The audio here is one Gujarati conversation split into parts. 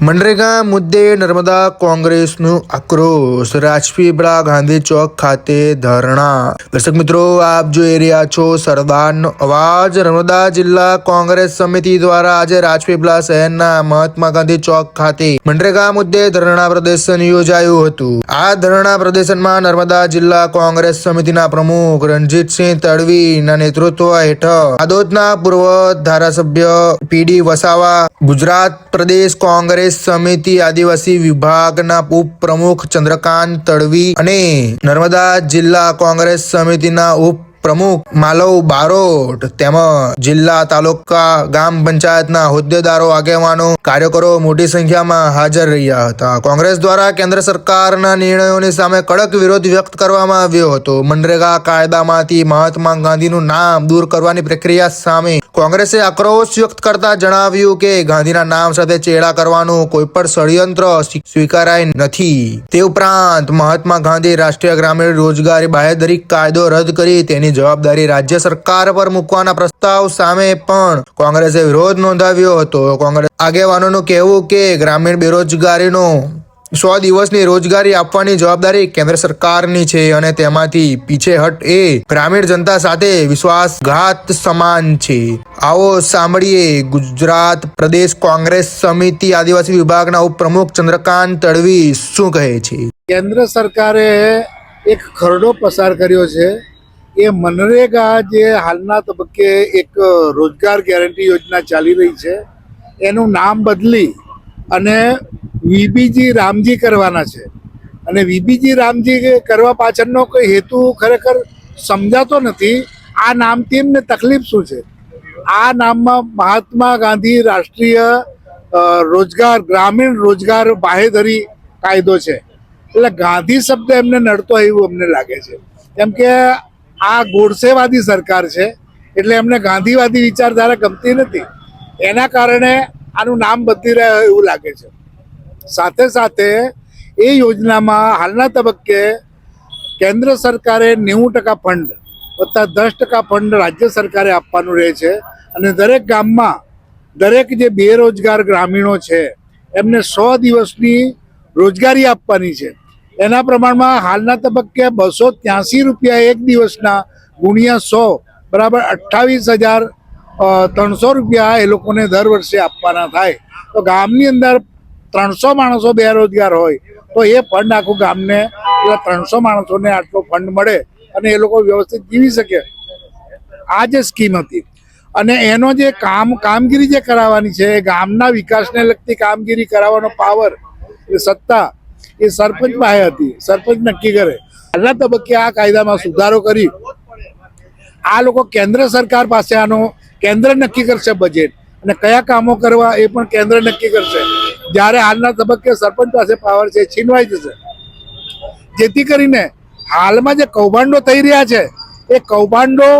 મનરેગા મુદ્દે નર્મદા કોંગ્રેસનું આક્રોશ, રાજપીપળા ગાંધી ચોક ખાતે ધરણા। દર્શક મિત્રો, આપ જોઈ રહ્યા છો સરદારનો અવાજ। નર્મદા જિલ્લા કોંગ્રેસ સમિતિ દ્વારા આજે રાજપીપળા શહેરના મહાત્મા ગાંધી ચોક ખાતે મનરેગા મુદ્દે ધરણા પ્રદર્શન યોજાયું હતું। આ ધરણા પ્રદર્શનમાં નર્મદા જિલ્લા કોંગ્રેસ સમિતિના પ્રમુખ રણજીતસિંહ તડવીના નેતૃત્વ હેઠળ આદોદના પૂર્વ ધારાસભ્ય પીડી વસાવા, ગુજરાત પ્રદેશ કોંગ્રેસ સમિતિ આદિવાસી વિભાગના ઉપપ્રમુખ ચંદ્રકાંત તડવી અને નર્મદા જિલ્લા કોંગ્રેસ સમિતિના ઉપપ્રમુખ માલવ બારોટ તેમજ જિલ્લા તાલુકા ગ્રામ પંચાયતના હોદ્દેદારો, આગેવાનો, કાર્યકરો મોટી સંખ્યામાં હાજર રહ્યા હતા। કોંગ્રેસ દ્વારા કેન્દ્ર સરકારના નિર્ણયોની સામે કડક વિરોધ વ્યક્ત કરવામાં આવ્યો હતો। મનરેગા કાયદામાંથી મહાત્મા ગાંધીનું નામ દૂર કરવાની પ્રક્રિયા સામે કોંગ્રેસે આક્રોશ વ્યક્ત કરતા જણાવ્યું કે ગાંધીના નામ સાથે ચેડા કરવાનું કોઈ પણ ષડયંત્ર સ્વીકારાય નથી। તે ઉપરાંત મહાત્મા ગાંધી રાષ્ટ્રીય ગ્રામીણ રોજગારી બાંહેધરી કાયદો રદ કરી તેની જવાબદારી રાજ્ય સરકાર પર મૂકવાના પ્રસ્તાવ સામે પણ કોંગ્રેસે વિરોધ નોંધાવ્યો હતો। કોંગ્રેસ આગેવાનોનું કહેવું કે ગ્રામીણ બેરોજગારીનો 100 દિવસની રોજગારી આપવાની જવાબદારી કેન્દ્ર સરકારની છે અને તેમાંથી પીછેહટ એ ગ્રામીણ જનતા સાથે વિશ્વાસઘાત સમાન છે। આવો સાંભળીએ ગુજરાત પ્રદેશ કોંગ્રેસ સમિતિ આદિવાસી વિભાગના ઉપપ્રમુખ ચંદ્રકાંત તડવી શું કહે છે। કેન્દ્ર સરકારે એક ખરડો પસાર કર્યો છે। એ મનરેગા જે હાલના તબક્કે એક રોજગાર ગેરંટી યોજના ચાલી રહી છે, એનું નામ બદલી અને વીબીજી રામજી કરવાના છે। અને વીબીજી રામજી કરવા પાછળનો કોઈ હેતુ ખરેખર સમજાતો નથી। આ નામથી એમને તકલીફ શું છે? આ નામમાં મહાત્મા ગાંધી રાષ્ટ્રીય રોજગાર ગ્રામીણ રોજગાર બાંહેધરી કાયદો છે, એટલે ગાંધી શબ્દ એમને નડતો એવું અમને લાગે છે। કેમ કે આ ગોડસેવાદી સરકાર છે, એટલે એમને ગાંધીવાદી વિચારધારા ગમતી નથી। એના કારણે આનું નામ બદલી રહ્યા એવું લાગે છે। સાથે સાથે એ યોજનામાં હાલના તબક્કે કેન્દ્ર સરકારે 90% ફંડ વત્તા 10% ફંડ રાજ્ય સરકારે આપવાનું રહે છે અને દરેક ગામમાં દરેક જે બેરોજગાર ગ્રામીણો છે એમને 100 દિવસની રોજગારી આપવાની છે। એના પ્રમાણમાં હાલના તબક્કે 283 રૂપિયા એક દિવસના ગુણ્યા 100 બરાબર 28,300 રૂપિયા એ લોકોને દર વર્ષે આપવાના થાય। તો ગામની અંદર 300 માણસો બેરોજગાર હોય તો એ ફંડ આખું ગામને એટલે 300 માણસોને આટલો ફંડ મળે અને એ લોકો વ્યવસ્થિત જીવી શકે। આ જે સ્કીમ હતી અને એનો જે કામગીરી જે કરાવવાની છે, ગામના વિકાસને લગતી કામગીરી કરાવવાનો પાવર, સત્તા એ સરપંચ પાસે હતી। સરપંચ નક્કી કરે। હાલના તબક્કે આ કાયદામાં સુધારો કરી આ લોકો કેન્દ્ર સરકાર પાસે આનો કેન્દ્ર નક્કી કરશે બજેટ અને કયા કામો કરવા એ પણ કેન્દ્ર નક્કી કરશે। જ્યારે હાલના તબક્કે સરપંચ પાસે પાવર છે, છીનવાઈ જશે। જેથી કરીને હાલમાં જે કૌભાંડો થઈ રહ્યા છે એ કૌભાંડો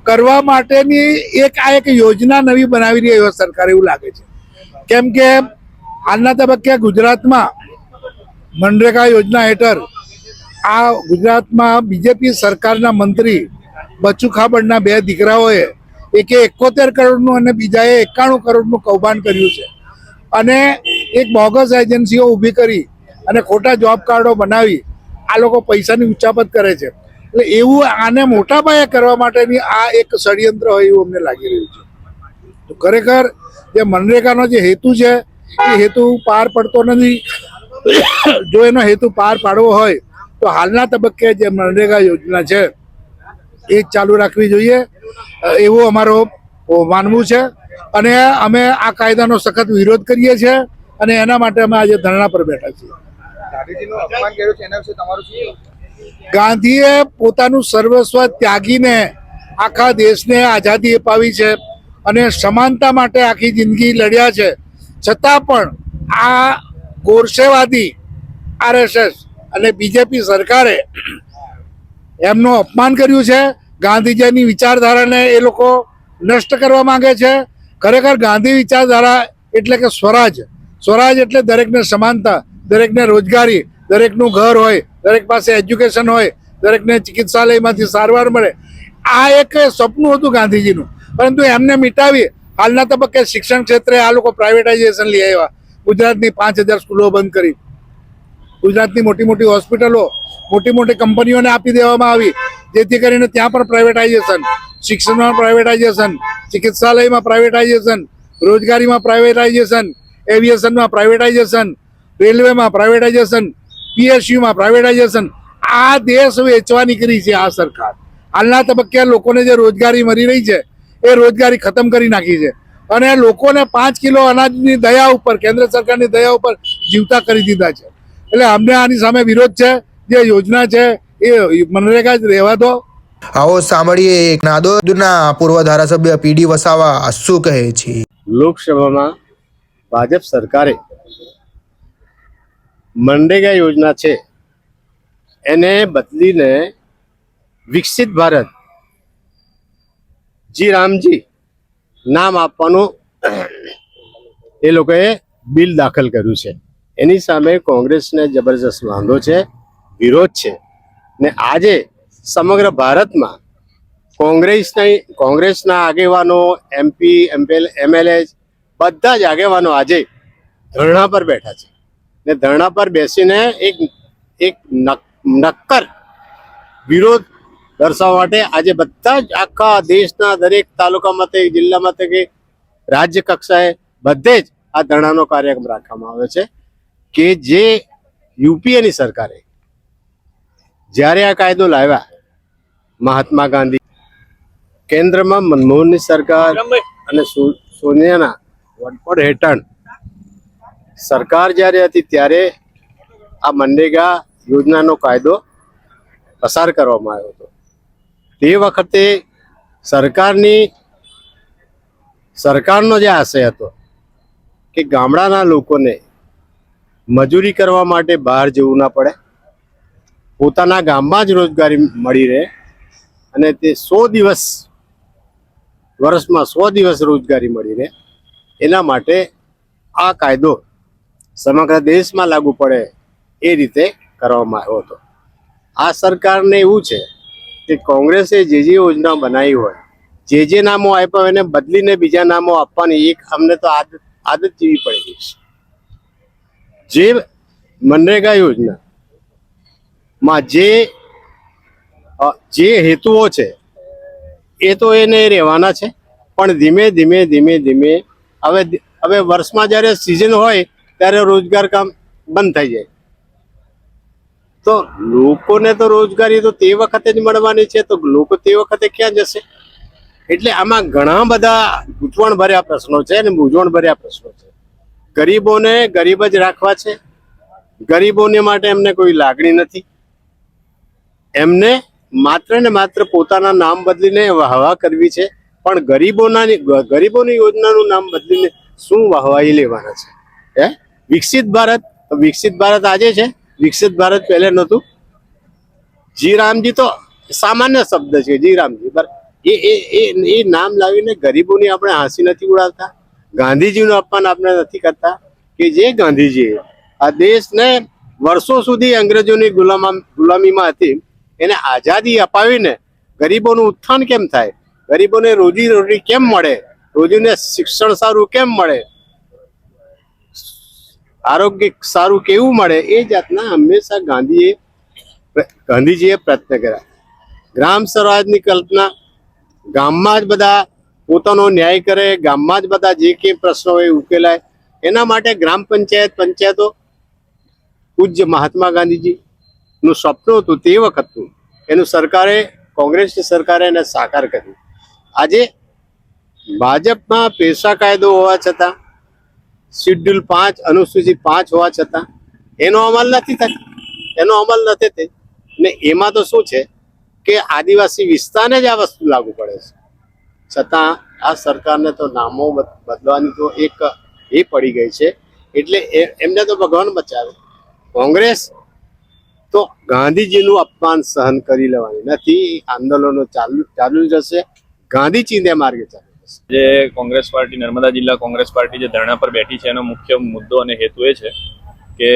કરવા માટેની એક યોજના નવી બનાવી રહી હોય સરકાર એવું લાગે છે। કેમ કે હાલના તબક્કે ગુજરાતમાં મનરેગા યોજના હેઠળ આ ગુજરાતમાં બીજેપી સરકારના મંત્રી બચ્ચુ ખાબડના 2 દીકરાઓએ એકે 71 કરોડનું અને બીજાએ 91 કરોડનું કૌભાંડ કર્યું છે અને એક બોગસ એજન્સીઓ ઊભી કરી અને ખોટા જોબ કાર્ડો બનાવી આ લોકો પૈસાની ઉચાપત કરે છે। એટલે એવું આને મોટા પાયે કરવા માટેની આ એક ષડયંત્ર હોય એવું અમને લાગી રહ્યું છે। તો ખરેખર જે મનરેગાનો જે હેતુ છે એ હેતુ પાર પડતો નથી। જો એનો હેતુ પાર પાડવો હોય તો હાલના તબક્કે જે મનરેગા યોજના છે એ ચાલુ રાખવી જોઈએ એવું અમારો માનવું છે અને અમે આ કાયદાનો સખત વિરોધ કરીએ છીએ અને એના માટે અમે આજે ધરણા પર બેઠા છીએ। ગાંધીએ પોતાનું સર્વસ્વ ત્યાગીને આખા દેશને આઝાદી અપાવી છે અને સમાનતા માટે આખી જિંદગી લડ્યા છે, છતાં પણ આ ગોરસેવાદી આરએસએસ અને બીજેપી સરકારે એમનું અપમાન કર્યું છે। ગાંધીજીની વિચારધારાને એ લોકો નષ્ટ કરવા માંગે છે। ખરેખર ગાંધી વિચારધારા એટલે કે સ્વરાજ એટલે દરેકને સમાનતા, દરેકને રોજગારી, દરેકનું ઘર હોય, દરેક પાસે એજ્યુકેશન હોય, દરેકને ચિકિત્સાલયમાંથી સારવાર મળે। આ એક સપનું હતું ગાંધીજીનું, પરંતુ એમને મિટાવી હાલના તબક્કે શિક્ષણ ક્ષેત્રે આ લોકો પ્રાઇવેટાઇઝેશન લઈ આવ્યા। ગુજરાતની 5,000 સ્કૂલો બંધ કરી, ગુજરાતની મોટી મોટી હોસ્પિટલો મોટી મોટી કંપનીઓને આપી દેવામાં આવી, જેથી કરીને ત્યાં પણ પ્રાઇવેટાઇઝેશન, શિક્ષણમાં પ્રાઇવેટાઇઝેશન, ચિકિત્સાલયમાં પ્રાઇવેટાઇઝેશન, રોજગારીમાં પ્રાઇવેટાઇઝેશન, એવિએશનમાં પ્રાઇવેટાઇઝેશન, રેલવેમાં પ્રાઇવેટાઇઝેશન, PSUમાં પ્રાઇવેટાઇઝેશન. આ દેશ વેચવા નીકળી છે આ સરકાર. હાલના તબક્કે લોકોને જે રોજગારી મળી રહી છે એ રોજગારી ખતમ કરી નાખી છે અને લોકોને 5 કિલો અનાજની દયા ઉપર, કેન્દ્ર સરકારની દયા ઉપર જીવતા કરી દીધા છે. એટલે અમને આની સામે વિરોધ છે. જે યોજના છે એ મનરેગા જ રહેવા દો. આવો સાંભળીએ નાદોદના પૂર્વ ધારાસભ્ય PD વસાવા શું કહે છે. લોકસભામાં ભાજપ સરકારે મનરેગા યોજના છે એને બદલીને વિકસિત ભારત જી રામજી નામ આપવાનું એ લોકોએ બિલ દાખલ કર્યું છે. એની સામે કોંગ્રેસને જબરજસ્ત વાંધો છે, વિરોધ છે. ને આજે સમગ્ર ભારતમાં કોંગ્રેસના આગેવાનો, MP, MLA બધા જ આગેવાનો આજે ધરણા પર બેઠા છે ને ધરણા પર બેસીને એક નક્કર વિરોધ દર્શાવવા માટે આજે બધા જ આખા દેશના દરેક તાલુકામાં, જિલ્લામાં કે રાજ્ય કક્ષાએ બધે જ આ ધરણાનો કાર્યક્રમ રાખવામાં આવ્યો છે કે જે UPAની સરકારે જ્યારે આ કાયદો લાવ્યા, મહાત્મા ગાંધી, કેન્દ્રમાં મનમોહનની સરકાર અને સોનિયાના વડપણ હેઠળ સરકાર જ્યારે હતી ત્યારે આ મનરેગા યોજનાનો કાયદો પસાર કરવામાં આવ્યો હતો. તે વખતે સરકારનો જે આશય હતો કે ગામડાના લોકોને મજૂરી કરવા માટે બહાર જવું ના પડે, પોતાના ગામમાં જ રોજગારી મળી રહે અને તે 100 દિવસ, વર્ષમાં 100 દિવસ રોજગારી મળી રહે, એના માટે આ કાયદો સમગ્ર દેશમાં લાગુ પડે એ રીતે કરવામાં આવ્યો હતો. આ સરકારને એવું છે કે કોંગ્રેસે જે યોજના બનાવી હોય, જે નામો આપ્યા એને બદલીને બીજા નામો આપવાની એક અમને તો આદત જેવી પડી ગઈ છે. જે મનરેગા યોજનામાં જે હેતુઓ છે એ તો એને રહેવાના છે, પણ ધીમે ધીમે હવે વર્ષમાં જ્યારે સિઝન હોય ત્યારે રોજગાર કામ બંધ થઈ જાય તો લોકોને તો રોજગારી તો તે વખતે જ મળવાની છે, તો લોકો તે વખતે ક્યાં જશે? એટલે આમાં ઘણા બધા ગૂંચવણભર્યા પ્રશ્નો છે અને મૂંઝવણભર્યા પ્રશ્નો છે. ગરીબોને ગરીબ જ રાખવા છે, ગરીબોને માટે એમને કોઈ લાગણી નથી. એમને માત્ર ને માત્ર પોતાના નામ બદલીને વાહવા કરવી છે, પણ ગરીબોની યોજનાનું નામ બદલીને શું વાહવાઈ લેવાના છે? વિકસિત ભારત આજે છે, વિકસિત ભારત પહેલે નહોતું. જી રામજી તો સામાન્ય શબ્દ છે, જી રામજી, એ નામ લાવીને ગરીબોની આપણે હાંસી નથી ઉડાવતા, ગાંધીજીનું અપમાન આપણે નથી કરતા કે જે ગાંધીજીએ આ દેશને વર્ષો સુધી અંગ્રેજોની ગુલામીમાં હતી એને આઝાદી અપાવીને ગરીબોનું ઉત્થાન કેમ થાય, ગરીબોને રોજી કેમ મળે, રોજીને શિક્ષણ સારું કેમ મળે, આરોગ્ય સારું કેવું મળે, એ જાતના હંમેશા ગાંધીજીએ પ્રયત્ન કર્યા. ગ્રામ સ્વરાજની કલ્પના, ગામમાં જ બધા પોતાનો ન્યાય કરે, ગામમાં જ બધા જે કંઈ પ્રશ્નો હોય ઉકેલાય, એના માટે ગ્રામ પંચાયતો પૂજ્ય મહાત્મા ગાંધીજીનું સપનું હતું તે વખતનું, એનું કોંગ્રેસની સરકારે એને સાકાર કર્યું. આજે ભાજપમાં પેશા કાયદો હોવા છતાં, શેડ્યુલ 5 અનુસૂચિ 5 હોવા છતાં એનો અમલ નથી થતો ને એમાં તો શું છે કે આદિવાસી વિસ્તારને જ આ વસ્તુ લાગુ પડે છે. છતાં આ સરકારને તો નામો બદલવાની તો એક એ પડી ગઈ છે, એટલે એમને તો ભગવાન બચાવે. કોંગ્રેસ તો ગાંધીજીનું અપમાન સહન કરી લેવાની નથી, આંદોલનો ચાલુ જશે, ગાંધી ચીંધે માર્ગે ચાલુ જશે. જે કોંગ્રેસ પાર્ટી, નર્મદા જિલ્લા કોંગ્રેસ પાર્ટી જે ધરણા પર બેઠી છે એનો મુખ્ય મુદ્દો અને હેતુ એ છે કે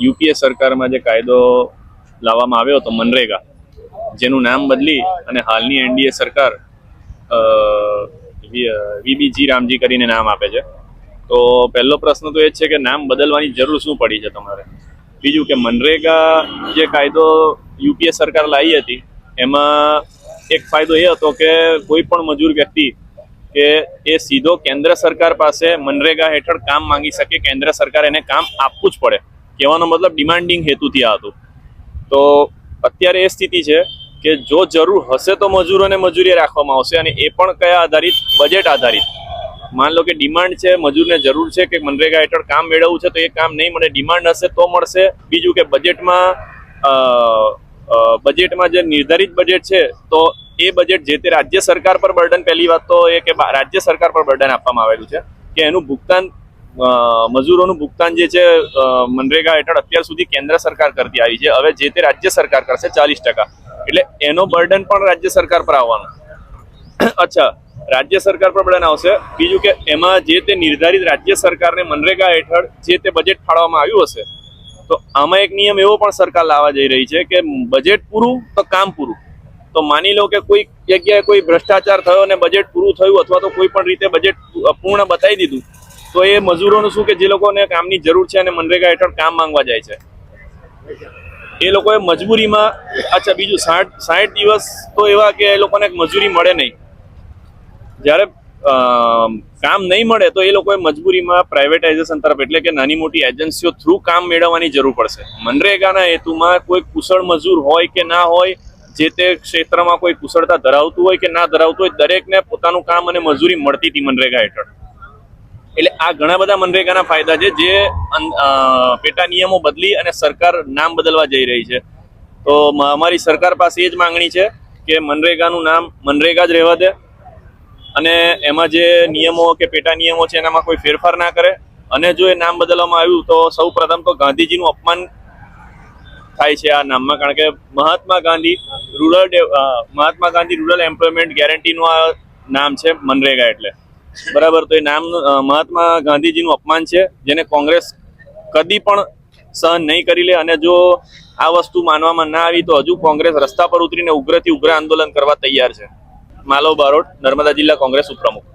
UPA સરકારમાં જે કાયદો લાવવામાં આવ્યો હતો મનરેગા, જેનું નામ બદલી અને હાલની NDA સરકાર VBG રામજી કરીને નામ આપે છે. તો પહેલો પ્રશ્ન તો એ જ છે કે નામ બદલવાની જરૂર શું પડી છે તમારે? બીજું કે મનરેગા જે કાયદો યુપીએ સરકાર લાવી હતી એમાં એક ફાયદો એ હતો કે કોઈ પણ મજૂર વ્યક્તિ કે એ સીધો કેન્દ્ર સરકાર પાસે મનરેગા હેઠળ કામ માંગી શકે, કેન્દ્ર સરકાર એને કામ આપવું જ પડે. કહેવાનો મતલબ ડિમાન્ડિંગ હેતુથી આ હતું. તો અત્યારે એ સ્થિતિ છે કે જો જરૂર હશે તો મજૂરોને મજૂરી રાખવામાં આવશે, અને એ પણ કયા આધારિત? બજેટ આધારિત. માન લો કે ડિમાન્ડ છે, મજૂરને જરૂર છે કે મનરેગા હેઠળ કામ મેળવવું છે, તો એ કામ નહીં મળે. ડિમાન્ડ હશે તો મળશે. બીજું કે બજેટમાં જે નિર્ધારિત બજેટ છે તો એ બજેટ જે તે રાજ્ય સરકાર પર બર્ડન, પહેલી વાત તો એ કે રાજ્ય સરકાર પર બર્ડન આપવામાં આવેલું છે કે એનું ભુગતાન, મજૂરોનું ભુગતાન જે છે મનરેગા હેઠળ અત્યાર સુધી કેન્દ્ર સરકાર કરતી આવી છે. હવે જે તે રાજ્ય સરકાર કરશે 40%, એટલે એનો બર્ડન પણ રાજ્ય સરકાર પર આવવાનું. અચ્છા, રાજ્ય સરકાર પર બર્ડન આવશે. બીજું કે એમાં જે તે નિર્ધારિત રાજ્ય સરકારને મનરેગા હેઠળ જે તે બજેટ ફાળવવામાં આવ્યું હશે, તો આમાં એક નિયમ એવો પણ સરકાર લાવવા જઈ રહી છે કે બજેટ પૂરું તો કામ પૂરું. તો માની લો કે કોઈ જગ્યાએ કોઈ ભ્રષ્ટાચાર થયો અને બજેટ પૂરું થયું, અથવા તો કોઈ પણ રીતે બજેટ પૂર્ણ બતાવી દીધું, તો એ મજૂરોનું શું કે જે લોકોને કામની જરૂર છે અને મનરેગા હેઠળ કામ માંગવા જાય છે, એ લોકોએ મજબૂરીમાં, અચ્છા બીજું 60 દિવસ તો એવા કે એ લોકોને મજૂરી મળે નહીં. જ્યારે કામ નહીં મળે તો એ લોકોએ મજબૂરીમાં પ્રાઇવેટાઇઝેશન તરફ, એટલે કે નાની મોટી એજન્સીઓ થ્રુ કામ મેળવવાની જરૂર પડશે. મનરેગાના હેતુમાં કોઈ કુશળ મજૂર હોય કે ના હોય, જે તે ક્ષેત્રમાં કોઈ કુશળતા ધરાવતું હોય કે ના ધરાવતું હોય, દરેકને પોતાનું કામ અને મજૂરી મળતી હતી મનરેગા હેઠળ. એટલે આ ઘણા બધા મનરેગાના ફાયદા છે જે પેટા નિયમો બદલી અને સરકાર નામ બદલવા જઈ રહી છે. તો અમારી સરકાર પાસે એ જ માંગણી છે કે મનરેગાનું નામ મનરેગા જ રહેવા દે, અને એમાં જે નિયમો કે પેટા નિયમો છે એનામાં કોઈ ફેરફાર ના કરે. અને જો એ નામ બદલવામાં આવ્યું તો સૌ પ્રથમ તો ગાંધીજીનું અપમાન થાય છે આ નામમાં, કારણ કે મહાત્મા ગાંધી રૂરલ એમ્પ્લોયમેન્ટ ગેરંટીનું આ નામ છે મનરેગા એટલે, બરાબર. તો એ નામ મહાત્મા ગાંધીજીનું અપમાન છે, જેને કોંગ્રેસ કદી પણ સહન નહીં કરી લે. અને જો આ વસ્તુ માનવામાં ના આવી તો હજુ કોંગ્રેસ રસ્તા પર ઉતરીને ઉગ્રથી ઉગ્ર આંદોલન કરવા તૈયાર છે. માલવ બારોટ, નર્મદા જિલ્લા કોંગ્રેસ ઉપપ્રમુખ.